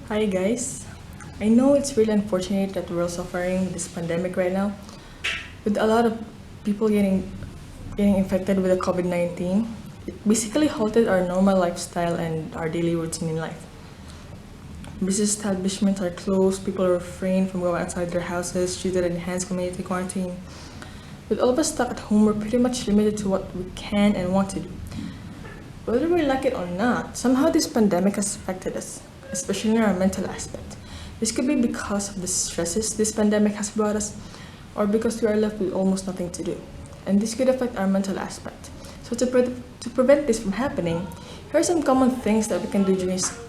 Hi guys. I know it's really unfortunate that we're all suffering this pandemic right now, with a lot of people getting infected with the COVID-19. It basically halted our normal lifestyle and our daily routine in life. Business establishments are closed, people are refrained from going outside their houses due to the enhanced community quarantine. With all of us stuck at home, we're pretty much limited to what we can and want to do. Whether we like it or not, somehow this pandemic has affected us, especially in our mental aspect. This could be because of the stresses this pandemic has brought us, or because we are left with almost nothing to do. And this could affect our mental aspect. So, to prevent this from happening, here are some common things that we can do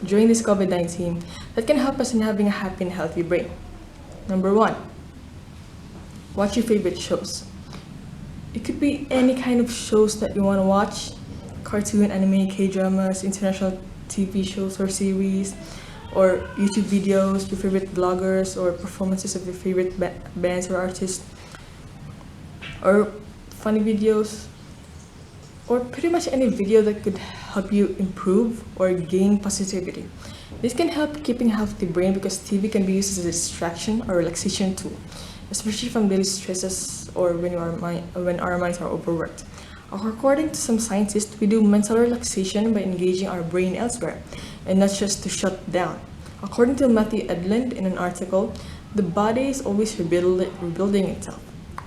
during this COVID 19 that can help us in having a happy and healthy brain. Number one, watch your favorite shows. It could be any kind of shows that you want to watch: cartoon, anime, K dramas, international TV shows or series, or YouTube videos, your favorite bloggers, or performances of your favorite bands or artists, or funny videos, or pretty much any video that could help you improve or gain positivity. This can help keeping a healthy brain because TV can be used as a distraction or relaxation tool, especially from daily stresses or when our minds are overworked. According to some scientists, we do mental relaxation by engaging our brain elsewhere, and not just to shut down. According to Matthew Edlund in an article, the body is always rebuilding itself,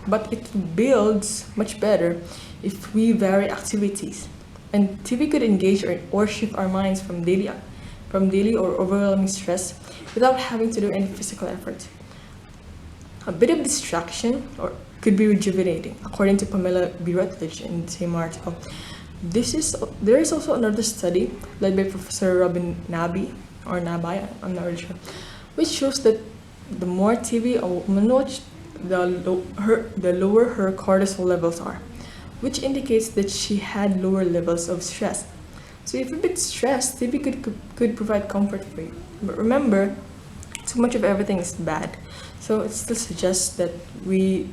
but it builds much better if we vary activities. And TV could engage or shift our minds from daily or overwhelming stress without having to do any physical effort. A bit of distraction or could be rejuvenating, according to Pamela B. Rutledge in the same article. There is also another study led by Professor Robin Nabai, I'm not really sure, which shows that the more TV a woman watches, the lower her cortisol levels are, which indicates that she had lower levels of stress. So if you're a bit stressed, TV could provide comfort for you. But remember, too much of everything is bad. So it still suggests that we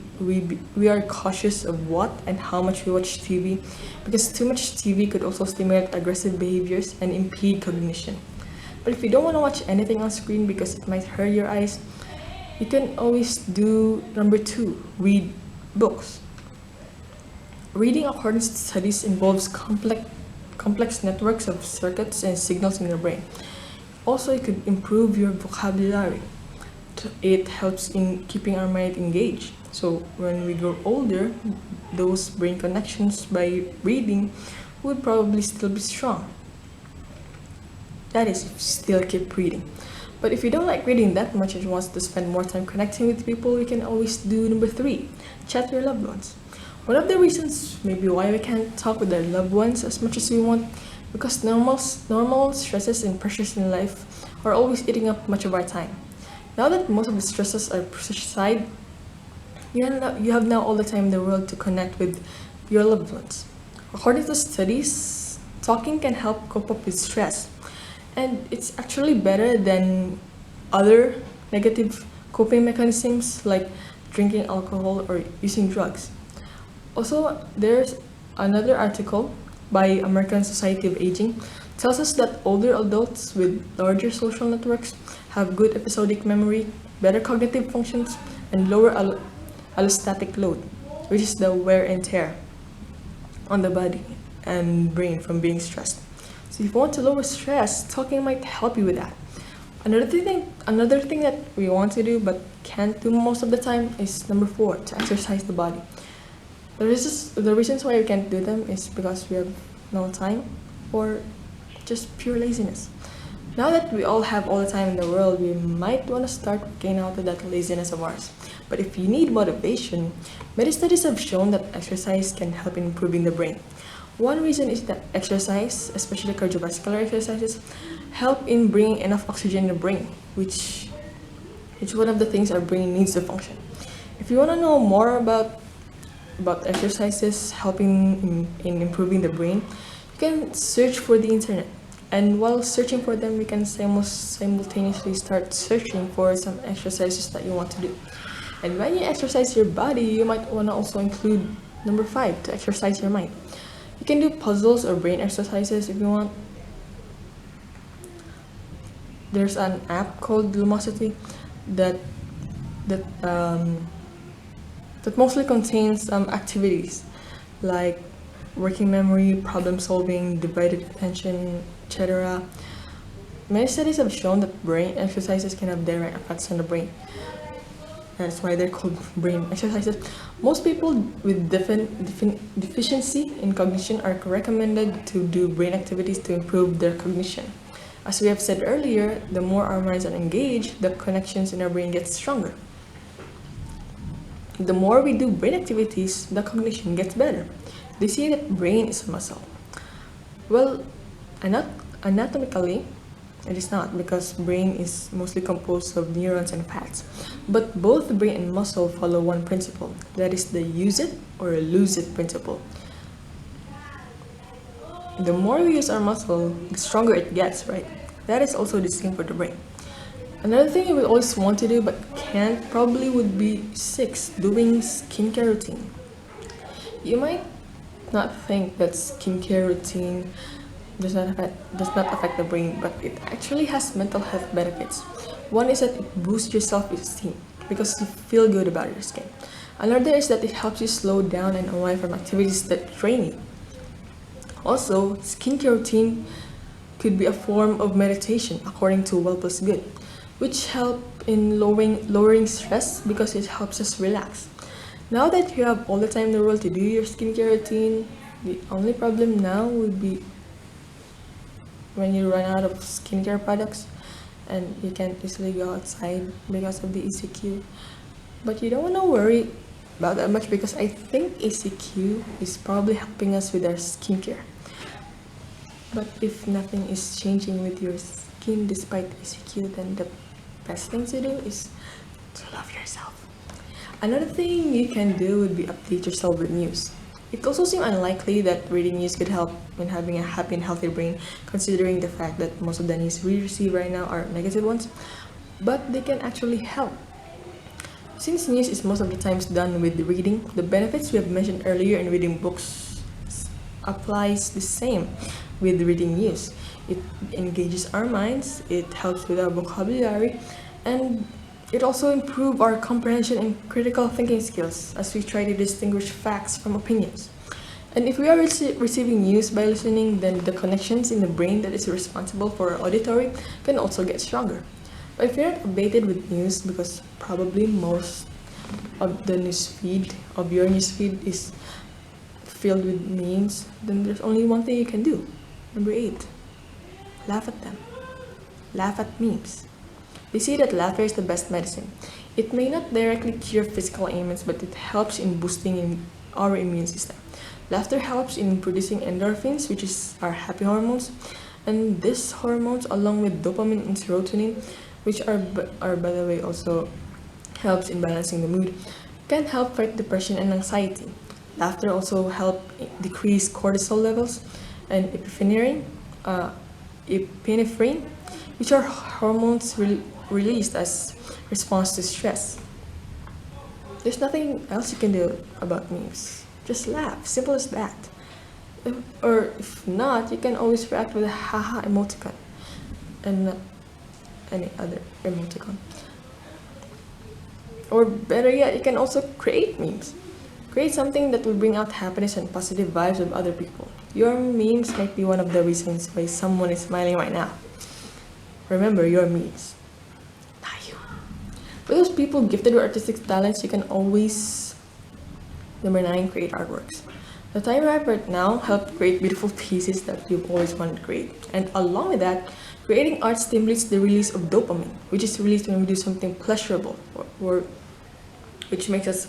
are cautious of what and how much we watch TV, because too much TV could also stimulate aggressive behaviors and impede cognition. But if you don't want to watch anything on screen because it might hurt your eyes, you can always do number two: read books. Reading, according to studies, involves complex networks of circuits and signals in your brain. Also, it could improve your vocabulary. It helps in keeping our mind engaged. So when we grow older, those brain connections by reading would probably still be strong. That is, if you still keep reading. But if you don't like reading that much and wants to spend more time connecting with people, we can always do number three: chat with your loved ones. One of the reasons maybe why we can't talk with our loved ones as much as we want, because normal stresses and pressures in life are always eating up much of our time. Now that most of the stresses are pushed aside, you have now all the time in the world to connect with your loved ones. According to studies, talking can help cope up with stress, and it's actually better than other negative coping mechanisms like drinking alcohol or using drugs. Also, there's another article by American Society of Aging tells us that older adults with larger social networks have good episodic memory, better cognitive functions, and lower allostatic load, which is the wear and tear on the body and brain from being stressed. So if you want to lower stress, talking might help you with that. Another thing that we want to do but can't do most of the time is number four: to exercise the body. The reasons why we can't do them is because we have no time or just pure laziness. Now that we all have all the time in the world, we might want to start getting out of that laziness of ours. But if you need motivation, many studies have shown that exercise can help in improving the brain. One reason is that exercise, especially cardiovascular exercises, help in bringing enough oxygen in the brain, which is one of the things our brain needs to function. If you want to know more about exercises helping in improving the brain, you can search for the internet. And while searching for them, we can simultaneously start searching for some exercises that you want to do. And when you exercise your body, you might want to also include number five: to exercise your mind. You can do puzzles or brain exercises if you want. there's an app called Lumosity that that that mostly contains activities like working memory, problem solving, divided attention, etc. Many studies have shown that brain exercises can have direct effects on the brain. That's why they're called brain exercises. Most people with deficiency in cognition are recommended to do brain activities to improve their cognition. As we have said earlier, the more our minds are engaged, the connections in our brain get stronger. The more we do brain activities, the cognition gets better. They say that brain is a muscle. Well, anatomically, it is not, because brain is mostly composed of neurons and fats. But both brain and muscle follow one principle, that is the use it or lose it principle. The more we use our muscle, the stronger it gets, right? That is also the same for the brain. Another thing you would always want to do but can't probably would be 6, doing skincare routine. You might not think that skincare routine does not affect the brain, but it actually has mental health benefits. One is that it boosts your self-esteem because you feel good about your skin. Another is that it helps you slow down and unwind from activities that drain you. Also, skincare routine could be a form of meditation according to Well Plus Good, which help in lowering stress because it helps us relax. Now that you have all the time in the world to do your skincare routine, the only problem now would be when you run out of skincare products and you can't easily go outside because of the ECQ. But you don't want to worry about that much because I think ECQ is probably helping us with our skincare. But if nothing is changing with your skin despite ECQ, then the best thing to do is to love yourself. Another thing you can do would be update yourself with news. It also seems unlikely that reading news could help in having a happy and healthy brain, considering the fact that most of the news we receive right now are negative ones, but they can actually help. Since news is most of the times done with reading, the benefits we have mentioned earlier in reading books applies the same with reading news. It engages our minds, it helps with our vocabulary, and it also improves our comprehension and critical thinking skills as we try to distinguish facts from opinions. And if we are receiving news by listening, then the connections in the brain that is responsible for auditory can also get stronger. But if you're not updated with news, because probably most of the your news feed is filled with memes, then there's only one thing you can do. Number 8, laugh at them. Laugh at memes. They say that laughter is the best medicine. It may not directly cure physical ailments, but it helps in boosting our immune system. Laughter helps in producing endorphins, which is our happy hormones, and these hormones, along with dopamine and serotonin, which are by the way also helps in balancing the mood, can help fight depression and anxiety. Laughter also helps decrease cortisol levels and epinephrine, which are hormones released as response to stress. There's nothing else you can do about memes. Just laugh, simple as that. Or if not, you can always react with a haha emoticon and not any other emoticon. Or better yet, you can also create memes. Create something that will bring out happiness and positive vibes of other people. Your memes might be one of the reasons why someone is smiling right now. Remember, your memes. For those people gifted with artistic talents, you can always, number 9, create artworks. The time you have right now help create beautiful pieces that you've always wanted to create. And along with that, creating art stimulates the release of dopamine, which is released when we do something pleasurable or which makes us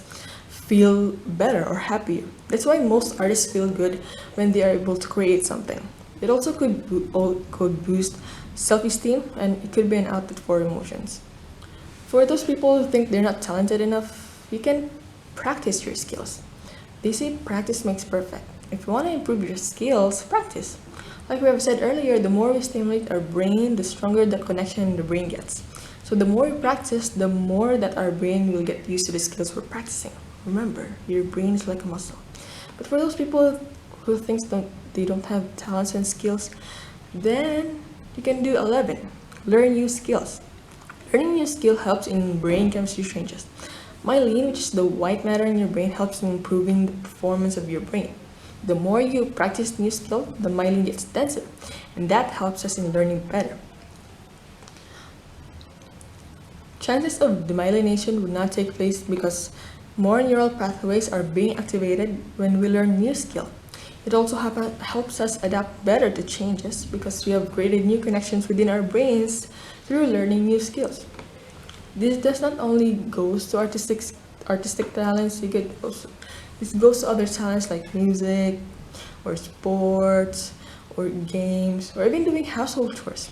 feel better or happier. That's why most artists feel good when they are able to create something. It also could boost self-esteem, and it could be an outlet for emotions. For those people who think they're not talented enough, you can practice your skills. They say practice makes perfect. If you want to improve your skills, practice. Like we have said earlier, the more we stimulate our brain, the stronger the connection the brain gets. So the more we practice, the more that our brain will get used to the skills we're practicing. Remember, your brain is like a muscle. But for those people who think they don't have talents and skills, then you can do 11. learn new skills. Learning new skill helps in brain chemistry changes. Myelin, which is the white matter in your brain, helps in improving the performance of your brain. The more you practice new skill, the myelin gets denser, and that helps us in learning better. Chances of demyelination would not take place because more neural pathways are being activated when we learn new skill. It also helps us adapt better to changes because we have created new connections within our brains through learning new skills. This does not only goes to artistic talents. This goes to other talents like music, or sports, or games, or even doing household chores.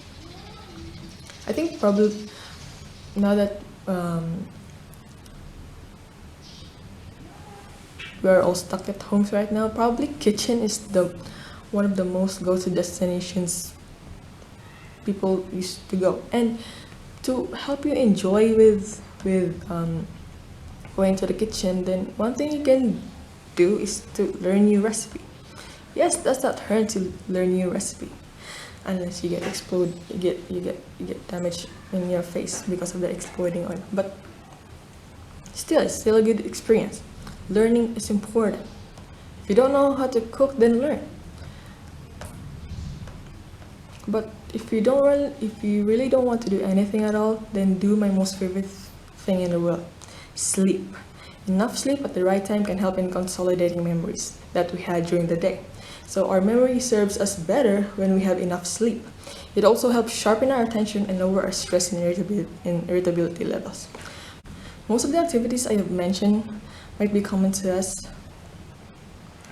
I think probably now that we are all stuck at homes right now, probably kitchen is one of the most go-to destinations people used to go. And to help you enjoy with going to the kitchen, then one thing you can do is to learn new recipe. Yes, that's not hard to learn new recipe, unless you get damage in your face because of the exploding oil. But it's still a good experience. Learning is important. If you don't know how to cook, then learn. But if you really don't want to do anything at all, then do my most favorite thing in the world: sleep. Enough sleep at the right time can help in consolidating memories that we had during the day. So our memory serves us better when we have enough sleep. It also helps sharpen our attention and lower our stress and irritability levels. Most of the activities I have mentioned might be common to us,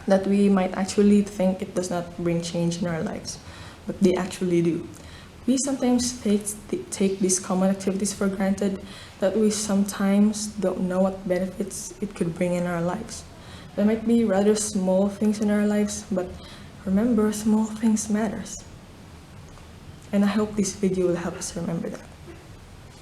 that we might actually think it does not bring change in our lives, but they actually do. We sometimes take these common activities for granted, that we sometimes don't know what benefits it could bring in our lives. There might be rather small things in our lives, but remember, small things matters. And I hope this video will help us remember that.